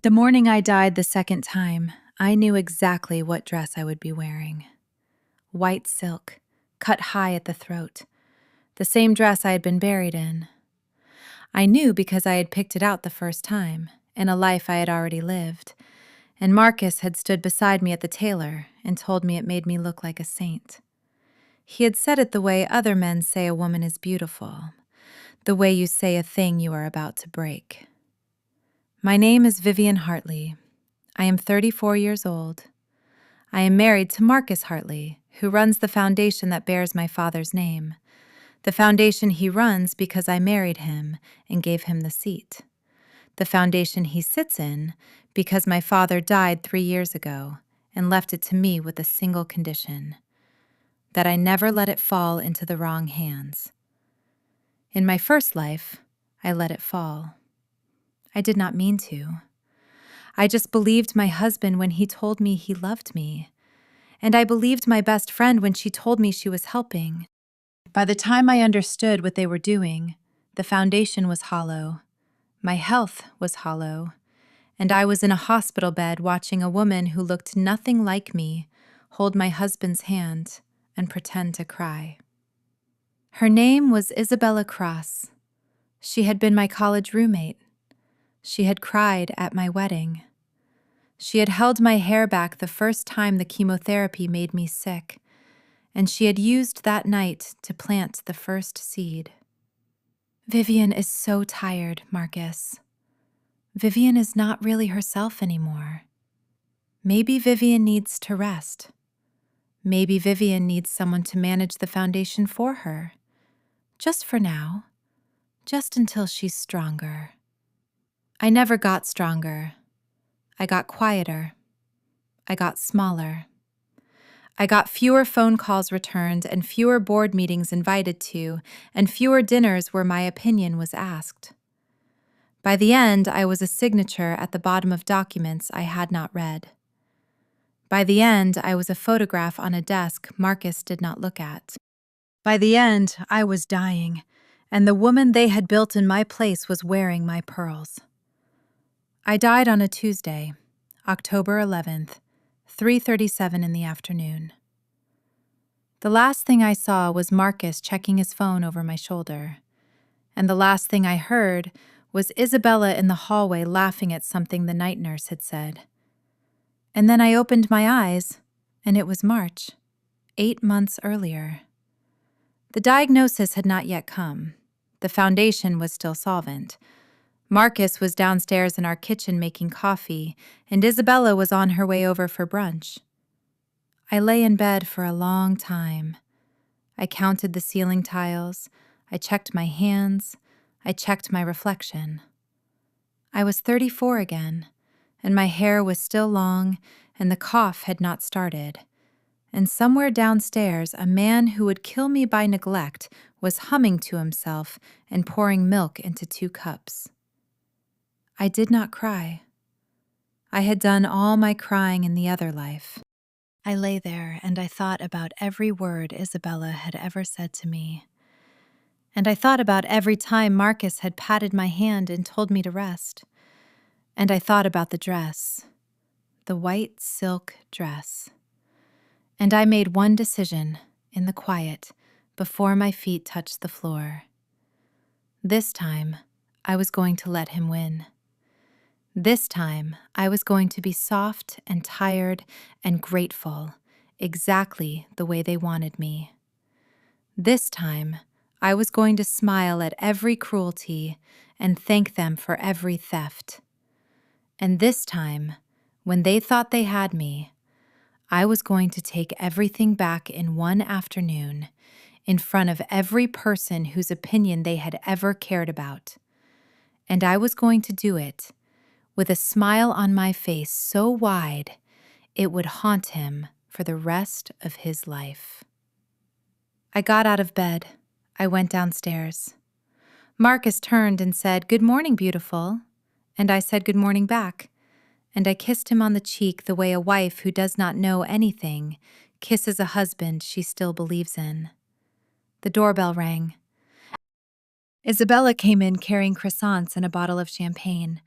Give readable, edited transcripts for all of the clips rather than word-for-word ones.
The morning I died the second time, I knew exactly what dress I would be wearing. White silk, cut high at the throat, the same dress I had been buried in. I knew because I had picked it out the first time, in a life I had already lived, and Marcus had stood beside me at the tailor and told me it made me look like a saint. He had said it the way other men say a woman is beautiful, the way you say a thing you are about to break. My name is Vivian Hartley. I am 34 years old. I am married to Marcus Hartley, who runs the foundation that bears my father's name, the foundation he runs because I married him and gave him the seat, the foundation he sits in because my father died 3 years ago and left it to me with a single condition, that I never let it fall into the wrong hands. In my first life, I let it fall. I did not mean to. I just believed my husband when he told me he loved me, and I believed my best friend when she told me she was helping. By the time I understood what they were doing, the foundation was hollow, my health was hollow, and I was in a hospital bed watching a woman who looked nothing like me hold my husband's hand and pretend to cry. Her name was Isabella Cross. She had been my college roommate. She had cried at my wedding. She had held my hair back the first time the chemotherapy made me sick, and she had used that night to plant the first seed. Vivian is so tired, Marcus. Vivian is not really herself anymore. Maybe Vivian needs to rest. Maybe Vivian needs someone to manage the foundation for her. Just for now. Just until she's stronger. I never got stronger. I got quieter. I got smaller. I got fewer phone calls returned and fewer board meetings invited to, and fewer dinners where my opinion was asked. By the end, I was a signature at the bottom of documents I had not read. By the end, I was a photograph on a desk Marcus did not look at. By the end, I was dying, and the woman they had built in my place was wearing my pearls. I died on a Tuesday, October 11th, 3:37 in the afternoon. The last thing I saw was Marcus checking his phone over my shoulder, and the last thing I heard was Isabella in the hallway laughing at something the night nurse had said. And then I opened my eyes, and it was March, 8 months earlier. The diagnosis had not yet come. The foundation was still solvent. Marcus was downstairs in our kitchen making coffee, and Isabella was on her way over for brunch. I lay in bed for a long time. I counted the ceiling tiles. I checked my hands. I checked my reflection. I was 34 again, and my hair was still long, and the cough had not started. And somewhere downstairs, a man who would kill me by neglect was humming to himself and pouring milk into 2 cups. I did not cry. I had done all my crying in the other life. I lay there and I thought about every word Isabella had ever said to me. And I thought about every time Marcus had patted my hand and told me to rest. And I thought about the dress, the white silk dress. And I made one decision, in the quiet, before my feet touched the floor. This time, I was going to let him win. This time, I was going to be soft and tired and grateful, exactly the way they wanted me. This time, I was going to smile at every cruelty and thank them for every theft. And this time, when they thought they had me, I was going to take everything back in one afternoon, in front of every person whose opinion they had ever cared about. And I was going to do it with a smile on my face so wide it would haunt him for the rest of his life. I got out of bed. I went downstairs. Marcus turned and said, "Good morning, beautiful." And I said good morning back. And I kissed him on the cheek the way a wife who does not know anything kisses a husband she still believes in. The doorbell rang. Isabella came in carrying croissants and a bottle of champagne.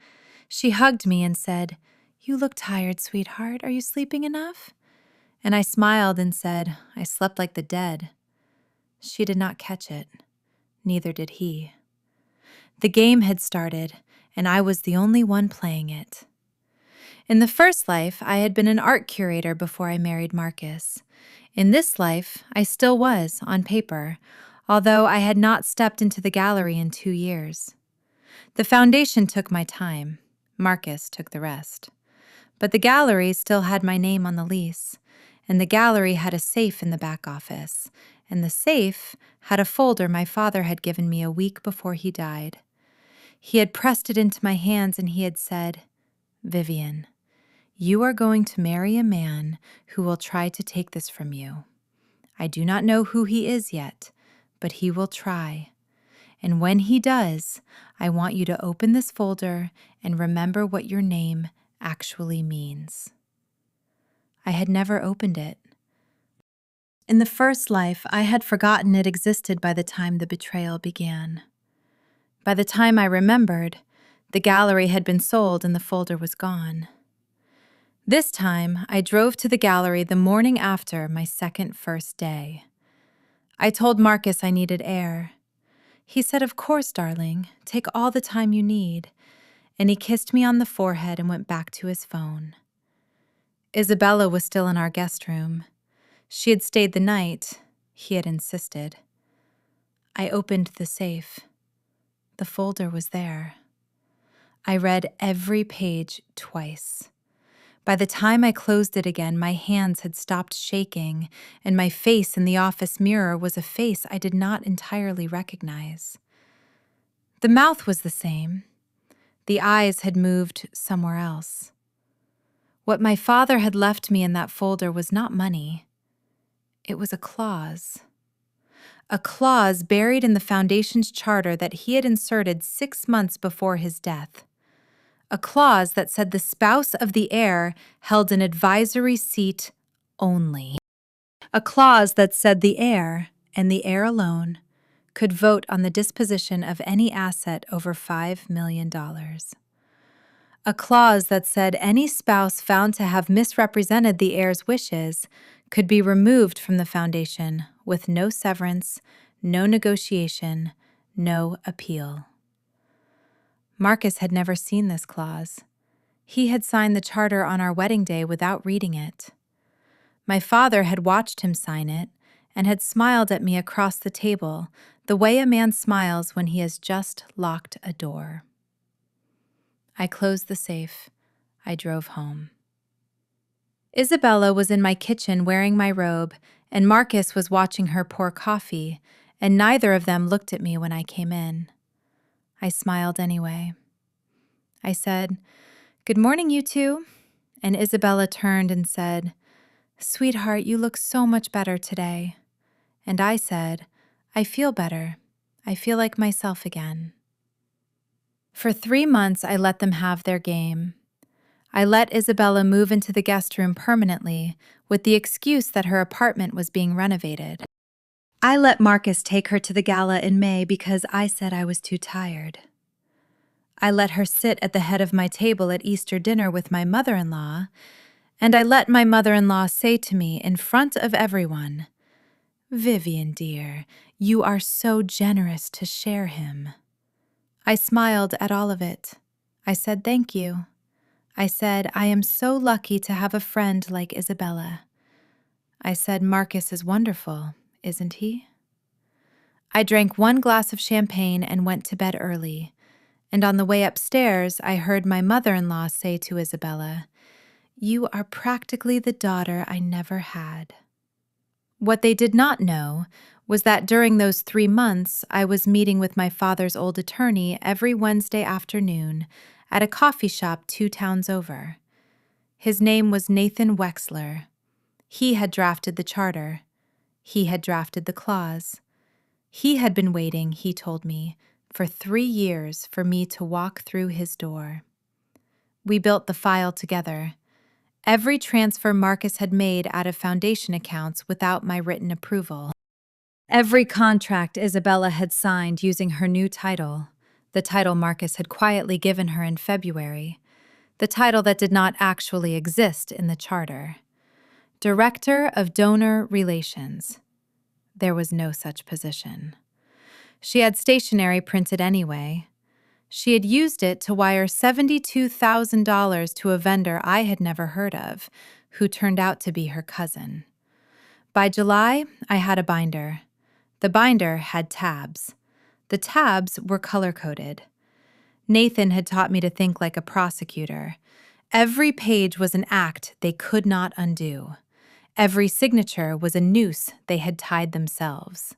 She hugged me and said, "You look tired, sweetheart. Are you sleeping enough?" And I smiled and said, "I slept like the dead." She did not catch it. Neither did he. The game had started, and I was the only one playing it. In the first life, I had been an art curator before I married Marcus. In this life, I still was, on paper, although I had not stepped into the gallery in 2 years. The foundation took my time. Marcus took the rest. But the gallery still had my name on the lease, and the gallery had a safe in the back office, and the safe had a folder my father had given me a week before he died. He had pressed it into my hands and he had said, "Vivian, you are going to marry a man who will try to take this from you. I do not know who he is yet, but he will try. And when he does, I want you to open this folder and remember what your name actually means." I had never opened it. In the first life, I had forgotten it existed by the time the betrayal began. By the time I remembered, the gallery had been sold and the folder was gone. This time, I drove to the gallery the morning after my second first day. I told Marcus I needed air. He said, "Of course, darling. Take all the time you need." And he kissed me on the forehead and went back to his phone. Isabella was still in our guest room. She had stayed the night. He had insisted. I opened the safe. The folder was there. I read every page twice. By the time I closed it again, my hands had stopped shaking, and my face in the office mirror was a face I did not entirely recognize. The mouth was the same. The eyes had moved somewhere else. What my father had left me in that folder was not money. It was a clause. A clause buried in the Foundation's charter that he had inserted 6 months before his death. A clause that said the spouse of the heir held an advisory seat only. A clause that said the heir, and the heir alone, could vote on the disposition of any asset over $5 million. A clause that said any spouse found to have misrepresented the heir's wishes could be removed from the Foundation with no severance, no negotiation, no appeal. Marcus had never seen this clause. He had signed the charter on our wedding day without reading it. My father had watched him sign it and had smiled at me across the table, the way a man smiles when he has just locked a door. I closed the safe. I drove home. Isabella was in my kitchen wearing my robe, and Marcus was watching her pour coffee, and neither of them looked at me when I came in. I smiled anyway. I said, "Good morning, you two." And Isabella turned and said, "Sweetheart, you look so much better today." And I said, "I feel better. I feel like myself again." For 3 months, I let them have their game. I let Isabella move into the guest room permanently with the excuse that her apartment was being renovated. I let Marcus take her to the gala in May because I said I was too tired. I let her sit at the head of my table at Easter dinner with my mother-in-law, and I let my mother-in-law say to me in front of everyone, "Vivian, dear, you are so generous to share him." I smiled at all of it. I said thank you. I said, "I am so lucky to have a friend like Isabella." I said, "Marcus is wonderful, isn't he?" I drank 1 glass of champagne and went to bed early, and on the way upstairs, I heard my mother-in-law say to Isabella, "You are practically the daughter I never had." What they did not know was that during those 3 months, I was meeting with my father's old attorney every Wednesday afternoon at a coffee shop 2 towns over. His name was Nathan Wexler. He had drafted the charter. He had drafted the clause. He had been waiting, he told me, for 3 years for me to walk through his door. We built the file together. Every transfer Marcus had made out of Foundation accounts without my written approval. Every contract Isabella had signed using her new title, the title Marcus had quietly given her in February, the title that did not actually exist in the charter. Director of Donor Relations. There was no such position. She had stationery printed anyway. She had used it to wire $72,000 to a vendor I had never heard of, who turned out to be her cousin. By July, I had a binder. The binder had tabs. The tabs were color-coded. Nathan had taught me to think like a prosecutor. Every page was an act they could not undo. Every signature was a noose they had tied themselves.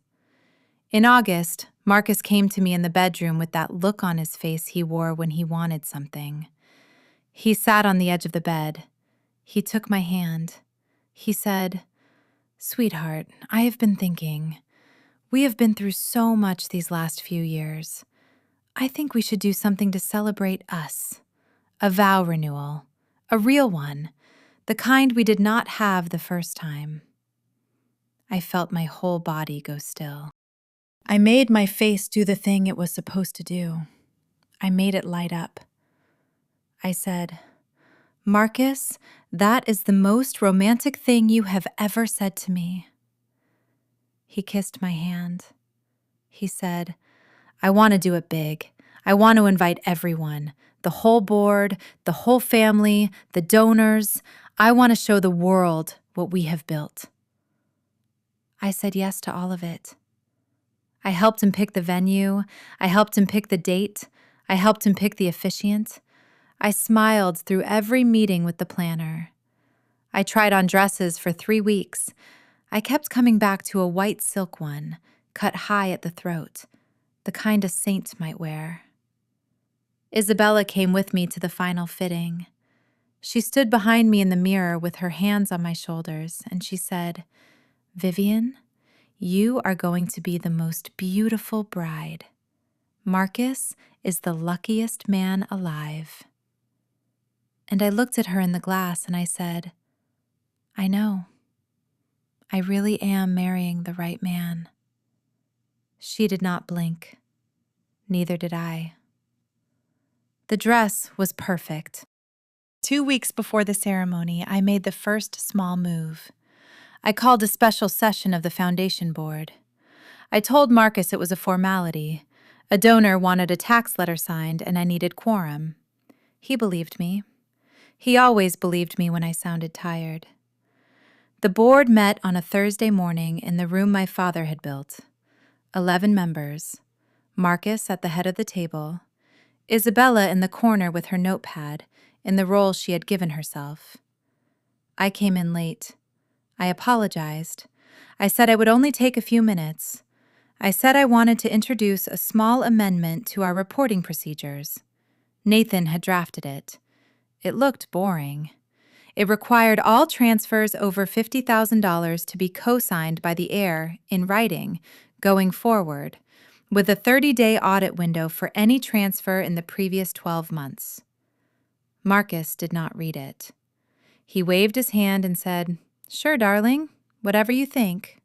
In August, Marcus came to me in the bedroom with that look on his face he wore when he wanted something. He sat on the edge of the bed. He took my hand. He said, "Sweetheart, I have been thinking. We have been through so much these last few years. I think we should do something to celebrate us. A vow renewal. A real one. The kind we did not have the first time." I felt my whole body go still. I made my face do the thing it was supposed to do. I made it light up. I said, "Marcus, that is the most romantic thing you have ever said to me." He kissed my hand. He said, "I want to do it big. I want to invite everyone, the whole board, the whole family, the donors. I want to show the world what we have built." I said yes to all of it. I helped him pick the venue. I helped him pick the date. I helped him pick the officiant. I smiled through every meeting with the planner. I tried on dresses for 3 weeks. I kept coming back to a white silk one, cut high at the throat, the kind a saint might wear. Isabella came with me to the final fitting. She stood behind me in the mirror with her hands on my shoulders, and she said, "Vivian, you are going to be the most beautiful bride. Marcus is the luckiest man alive." And I looked at her in the glass and I said, "I know. I really am marrying the right man." She did not blink. Neither did I. The dress was perfect. 2 weeks before the ceremony, I made the first small move. I called a special session of the foundation board. I told Marcus it was a formality. A donor wanted a tax letter signed, and I needed quorum. He believed me. He always believed me when I sounded tired. The board met on a Thursday morning in the room my father had built. 11 members. Marcus at the head of the table. Isabella in the corner with her notepad, in the role she had given herself. I came in late. I apologized. I said I would only take a few minutes. I said I wanted to introduce a small amendment to our reporting procedures. Nathan had drafted it. It looked boring. It required all transfers over $50,000 to be co-signed by the heir in writing, going forward, with a 30-day audit window for any transfer in the previous 12 months. Marcus did not read it. He waved his hand and said, "Sure, darling, whatever you think."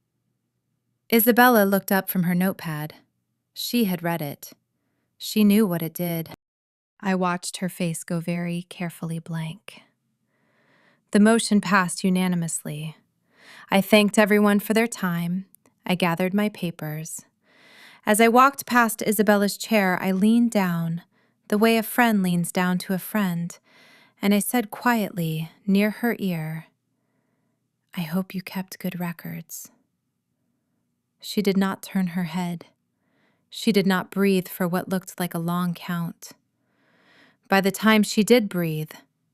Isabella looked up from her notepad. She had read it. She knew what it did. I watched her face go very carefully blank. The motion passed unanimously. I thanked everyone for their time. I gathered my papers. As I walked past Isabella's chair, I leaned down, the way a friend leans down to a friend, and I said quietly, near her ear, "I hope you kept good records." She did not turn her head. She did not breathe for what looked like a long count. By the time she did breathe,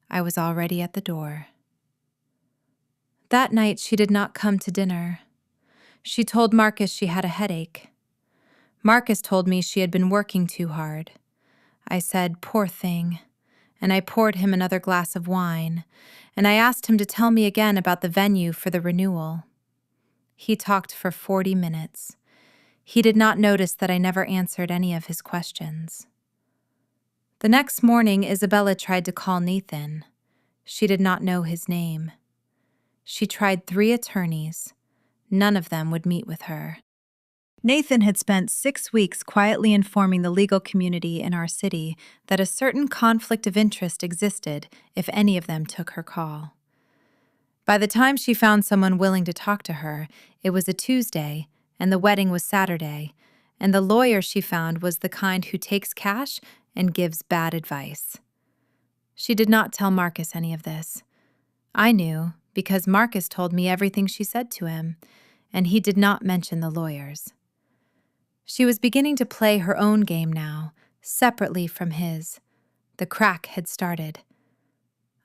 I was already at the door. That night, she did not come to dinner. She told Marcus she had a headache. Marcus told me she had been working too hard. I said, "Poor thing," and I poured him another glass of wine, and I asked him to tell me again about the venue for the renewal. He talked for 40 minutes. He did not notice that I never answered any of his questions. The next morning, Isabella tried to call Nathan. She did not know his name. She tried 3 attorneys. None of them would meet with her. Nathan had spent 6 weeks quietly informing the legal community in our city that a certain conflict of interest existed if any of them took her call. By the time she found someone willing to talk to her, it was a Tuesday, and the wedding was Saturday, and the lawyer she found was the kind who takes cash and gives bad advice. She did not tell Marcus any of this. I knew, because Marcus told me everything she said to him, and he did not mention the lawyers. She was beginning to play her own game now, separately from his. The crack had started.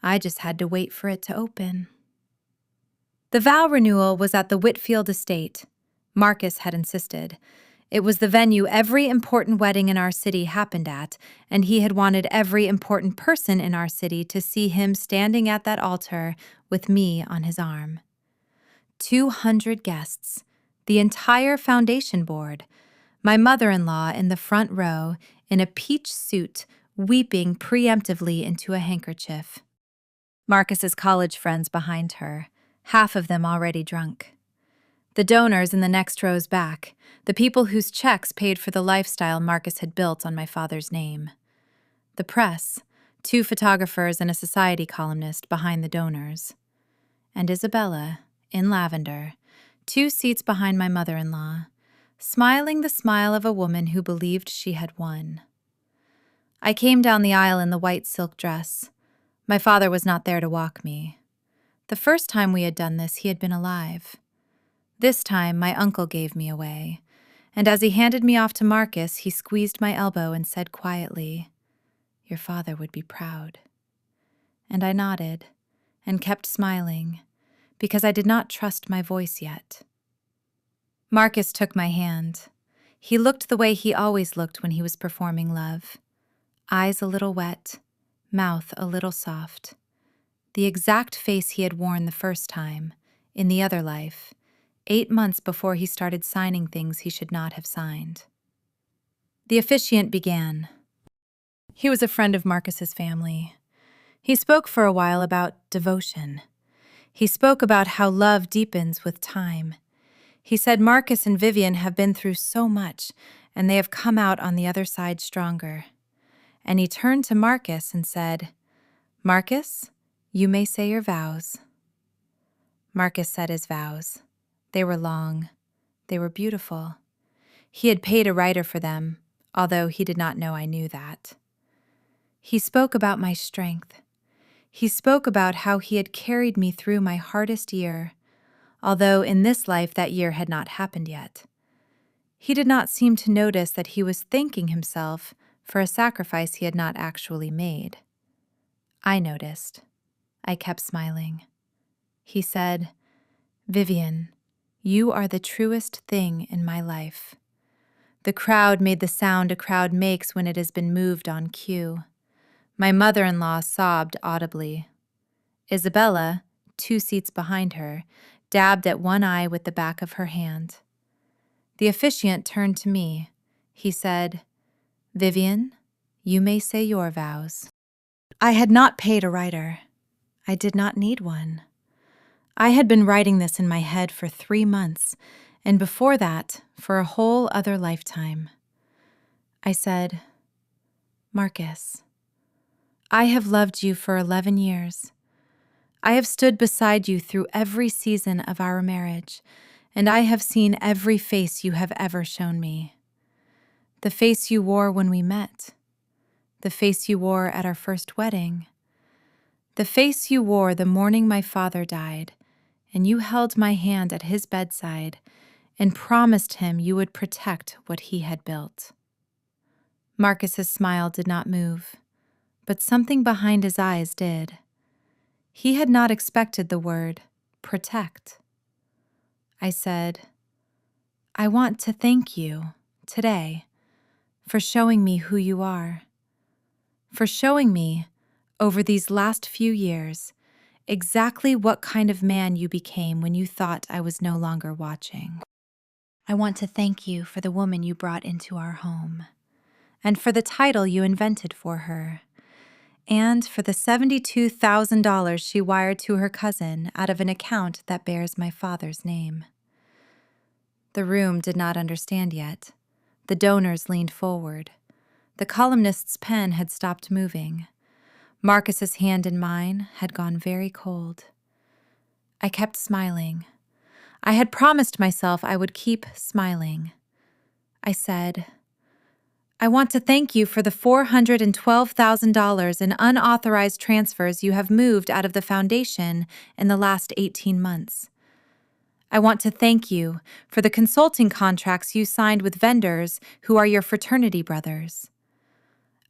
I just had to wait for it to open. The vow renewal was at the Whitfield estate. Marcus had insisted. It was the venue every important wedding in our city happened at, and he had wanted every important person in our city to see him standing at that altar with me on his arm. 200 guests, the entire foundation board, my mother-in-law in the front row in a peach suit, weeping preemptively into a handkerchief. Marcus's college friends behind her, half of them already drunk. The donors in the next rows back, the people whose checks paid for the lifestyle Marcus had built on my father's name. The press, 2 photographers and a society columnist behind the donors. And Isabella, in lavender, 2 seats behind my mother-in-law, smiling the smile of a woman who believed she had won. I came down the aisle in the white silk dress. My father was not there to walk me. The first time we had done this, he had been alive. This time, my uncle gave me away, and as he handed me off to Marcus, he squeezed my elbow and said quietly, "Your father would be proud." And I nodded and kept smiling, because I did not trust my voice yet. Marcus took my hand. He looked the way he always looked when he was performing love. Eyes a little wet, mouth a little soft. The exact face he had worn the first time, in the other life, 8 months before he started signing things he should not have signed. The officiant began. He was a friend of Marcus's family. He spoke for a while about devotion. He spoke about how love deepens with time. He said Marcus and Vivian have been through so much, and they have come out on the other side stronger. And he turned to Marcus and said, "Marcus, you may say your vows." Marcus said his vows. They were long. They were beautiful. He had paid a writer for them, although he did not know I knew that. He spoke about my strength. He spoke about how he had carried me through my hardest year, although in this life that year had not happened yet. He did not seem to notice that he was thanking himself for a sacrifice he had not actually made. I noticed. I kept smiling. He said, "Vivian, you are the truest thing in my life." The crowd made the sound a crowd makes when it has been moved on cue. My mother-in-law sobbed audibly. Isabella, 2 seats behind her, dabbed at one eye with the back of her hand. The officiant turned to me. He said, "Vivian, you may say your vows." I had not paid a writer. I did not need one. I had been writing this in my head for 3 months, and before that, for a whole other lifetime. I said, "Marcus, I have loved you for 11 years. I have stood beside you through every season of our marriage, and I have seen every face you have ever shown me. The face you wore when we met, the face you wore at our first wedding, the face you wore the morning my father died, and you held my hand at his bedside and promised him you would protect what he had built." Marcus's smile did not move, but something behind his eyes did. He had not expected the word protect. I said, "I want to thank you, today, for showing me who you are, for showing me, over these last few years, exactly what kind of man you became when you thought I was no longer watching. I want to thank you for the woman you brought into our home, and for the title you invented for her, and for the $72,000 she wired to her cousin out of an account that bears my father's name. The room did not understand yet. The donors leaned forward. The columnist's pen had stopped moving. Marcus's hand in mine had gone very cold. I kept smiling. I had promised myself I would keep smiling. I said, I want to thank you for the $412,000 in unauthorized transfers you have moved out of the foundation in the last 18 months. I want to thank you for the consulting contracts you signed with vendors who are your fraternity brothers.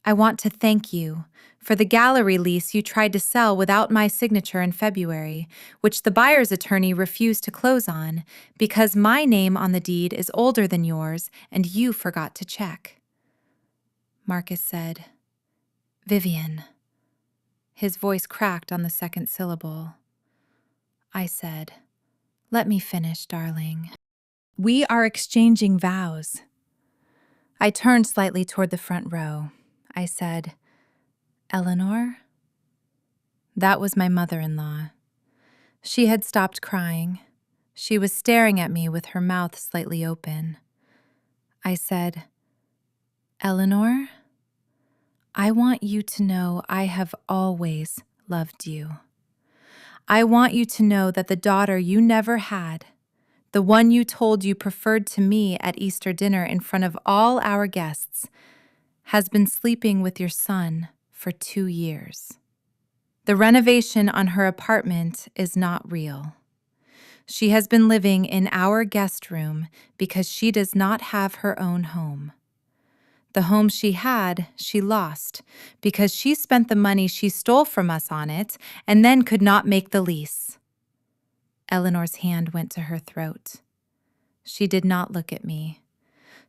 I want to thank you for the gallery lease you tried to sell without my signature in February, which the buyer's attorney refused to close on because my name on the deed is older than yours and you forgot to check. Marcus said, Vivian. His voice cracked on the second syllable. I said, let me finish, darling. We are exchanging vows. I turned slightly toward the front row. I said, Eleanor? That was my mother-in-law. She had stopped crying. She was staring at me with her mouth slightly open. I said, Eleanor, I want you to know I have always loved you. I want you to know that the daughter you never had, the one you told you preferred to me at Easter dinner in front of all our guests, has been sleeping with your son for 2 years. The renovation on her apartment is not real. She has been living in our guest room because she does not have her own home. The home she had, she lost because she spent the money she stole from us on it and then could not make the lease. Eleanor's hand went to her throat. She did not look at me.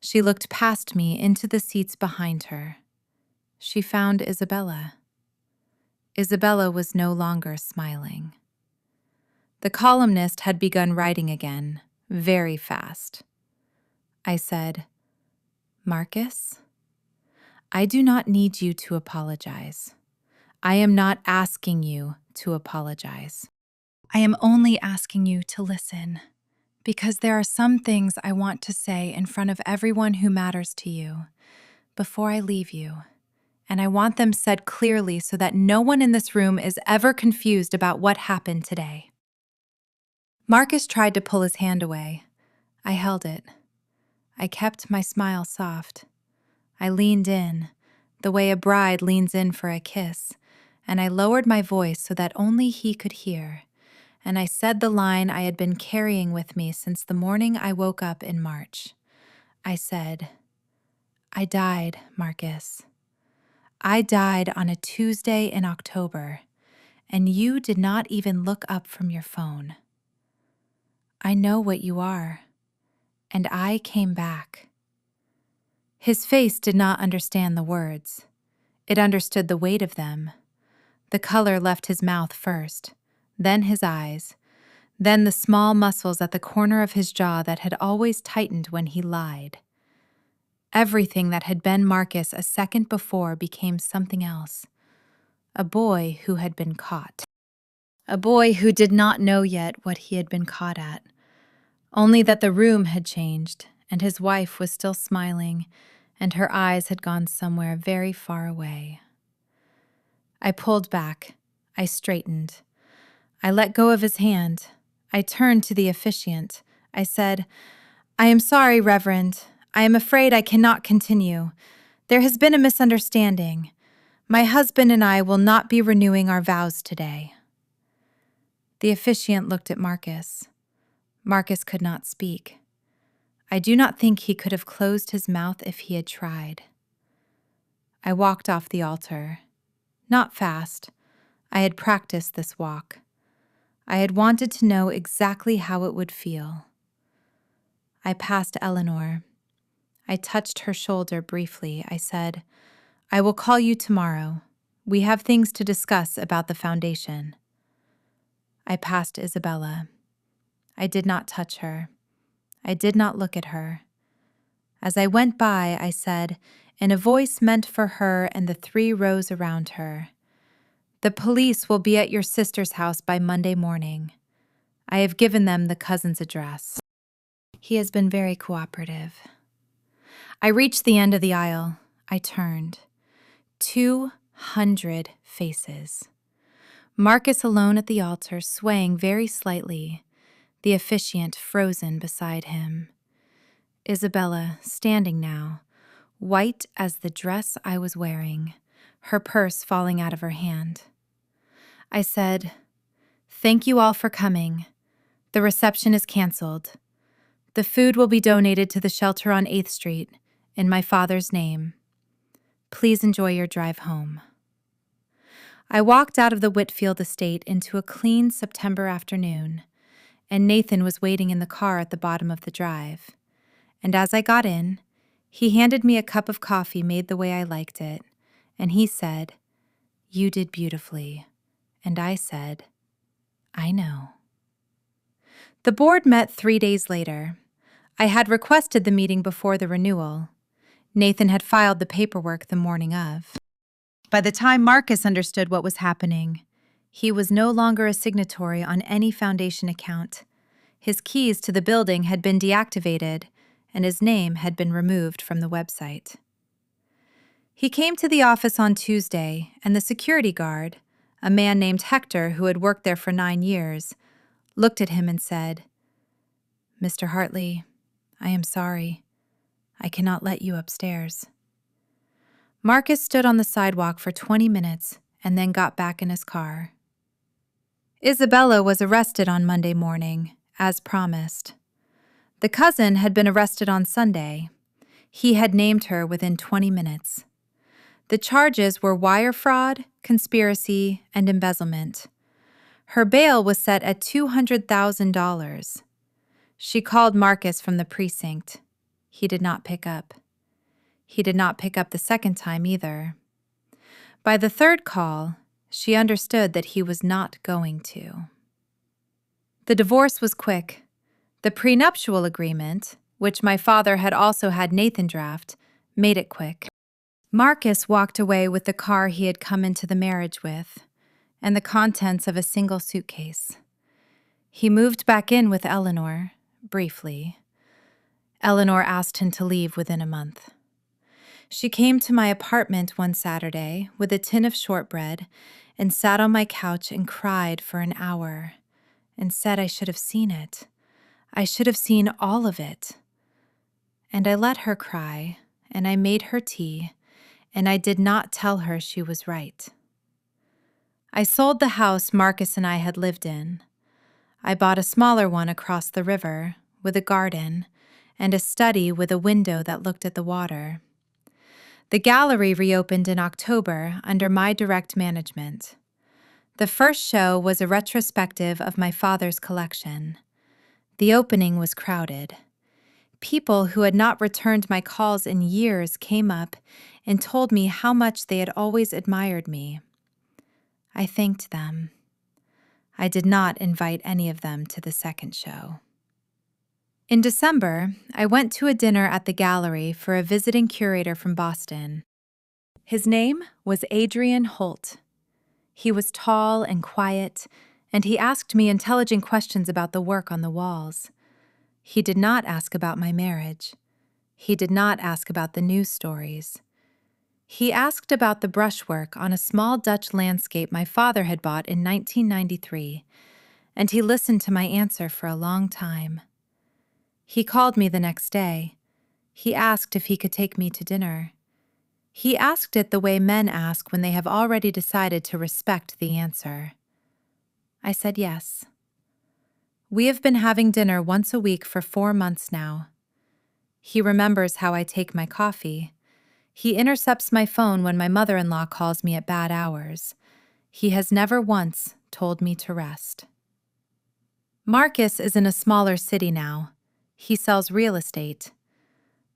She looked past me into the seats behind her. She found Isabella. Isabella was no longer smiling. The columnist had begun writing again, very fast. I said, Marcus, I do not need you to apologize. I am not asking you to apologize. I am only asking you to listen, because there are some things I want to say in front of everyone who matters to you before I leave you, and I want them said clearly so that no one in this room is ever confused about what happened today. Marcus tried to pull his hand away. I held it. I kept my smile soft. I leaned in, the way a bride leans in for a kiss, and I lowered my voice so that only he could hear, and I said the line I had been carrying with me since the morning I woke up in March. I said, I died, Marcus. I died on a Tuesday in October, and you did not even look up from your phone. I know what you are, and I came back. His face did not understand the words. It understood the weight of them. The color left his mouth first, then his eyes, then the small muscles at the corner of his jaw that had always tightened when he lied. Everything that had been Marcus a second before became something else. A boy who had been caught. A boy who did not know yet what he had been caught at. Only that the room had changed, and his wife was still smiling, and her eyes had gone somewhere very far away. I pulled back. I straightened. I let go of his hand. I turned to the officiant. I said, I am sorry, Reverend. I am afraid I cannot continue. There has been a misunderstanding. My husband and I will not be renewing our vows today. The officiant looked at Marcus. Marcus could not speak. I do not think he could have closed his mouth if he had tried. I walked off the altar. Not fast. I had practiced this walk. I had wanted to know exactly how it would feel. I passed Eleanor. I touched her shoulder briefly. I said, I will call you tomorrow. We have things to discuss about the foundation. I passed Isabella. I did not touch her. I did not look at her. As I went by, I said, in a voice meant for her and the 3 rows around her, the police will be at your sister's house by Monday morning. I have given them the cousin's address. He has been very cooperative. I reached the end of the aisle. I turned. 200 faces. Marcus alone at the altar, swaying very slightly, the officiant frozen beside him. Isabella, standing now, white as the dress I was wearing, her purse falling out of her hand. I said, "Thank you all for coming. The reception is canceled. The food will be donated to the shelter on 8th Street in my father's name. Please enjoy your drive home." I walked out of the Whitfield estate into a clean September afternoon, and Nathan was waiting in the car at the bottom of the drive. And as I got in, he handed me a cup of coffee made the way I liked it, and he said, "You did beautifully." And I said, "I know." The board met 3 days later. I had requested the meeting before the renewal. Nathan had filed the paperwork the morning of. By the time Marcus understood what was happening, he was no longer a signatory on any foundation account. His keys to the building had been deactivated, and his name had been removed from the website. He came to the office on Tuesday, and the security guard, a man named Hector who had worked there for 9 years, looked at him and said, "Mr. Hartley, I am sorry. I cannot let you upstairs." Marcus stood on the sidewalk for 20 minutes and then got back in his car. Isabella was arrested on Monday morning, as promised. The cousin had been arrested on Sunday. He had named her within 20 minutes. The charges were wire fraud, conspiracy, and embezzlement. Her bail was set at $200,000. She called Marcus from the precinct. He did not pick up. He did not pick up the second time either. By the third call, she understood that he was not going to. The divorce was quick. The prenuptial agreement, which my father had also had Nathan draft, made it quick. Marcus walked away with the car he had come into the marriage with, and the contents of a single suitcase. He moved back in with Eleanor, briefly. Eleanor asked him to leave within a month. She came to my apartment one Saturday with a tin of shortbread and sat on my couch and cried for an hour and said I should have seen it. I should have seen all of it. And I let her cry, and I made her tea, and I did not tell her she was right. I sold the house Marcus and I had lived in. I bought a smaller one across the river with a garden and a study with a window that looked at the water. The gallery reopened in October under my direct management. The first show was a retrospective of my father's collection. The opening was crowded. People who had not returned my calls in years came up and told me how much they had always admired me. I thanked them. I did not invite any of them to the second show. In December, I went to a dinner at the gallery for a visiting curator from Boston. His name was Adrian Holt. He was tall and quiet, and he asked me intelligent questions about the work on the walls. He did not ask about my marriage. He did not ask about the news stories. He asked about the brushwork on a small Dutch landscape my father had bought in 1993, and he listened to my answer for a long time. He called me the next day. He asked if he could take me to dinner. He asked it the way men ask when they have already decided to respect the answer. I said yes. We have been having dinner once a week for 4 months now. He remembers how I take my coffee. He intercepts my phone when my mother-in-law calls me at bad hours. He has never once told me to rest. Marcus is in a smaller city now. He sells real estate.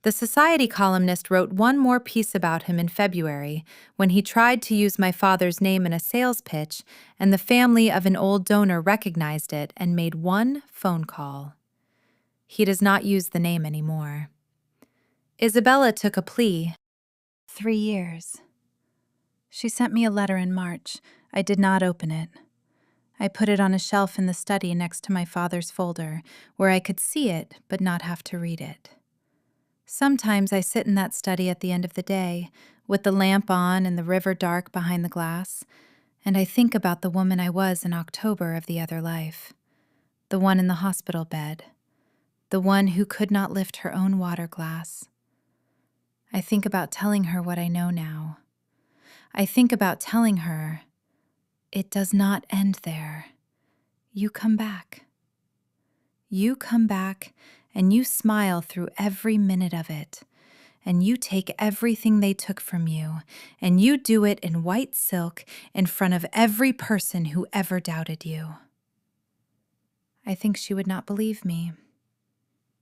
The Society columnist wrote one more piece about him in February when he tried to use my father's name in a sales pitch, and the family of an old donor recognized it and made one phone call. He does not use the name anymore. Isabella took a plea. 3 years. She sent me a letter in March. I did not open it. I put it on a shelf in the study next to my father's folder, where I could see it but not have to read it. Sometimes I sit in that study at the end of the day, with the lamp on and the river dark behind the glass, and I think about the woman I was in October of the other life, the one in the hospital bed, the one who could not lift her own water glass. I think about telling her what I know now. I think about telling her, it does not end there. You come back. You come back, and you smile through every minute of it, and you take everything they took from you, and you do it in white silk in front of every person who ever doubted you. I think she would not believe me.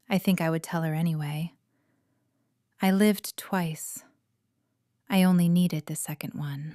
I think I would tell her anyway. I lived twice. I only needed the second one.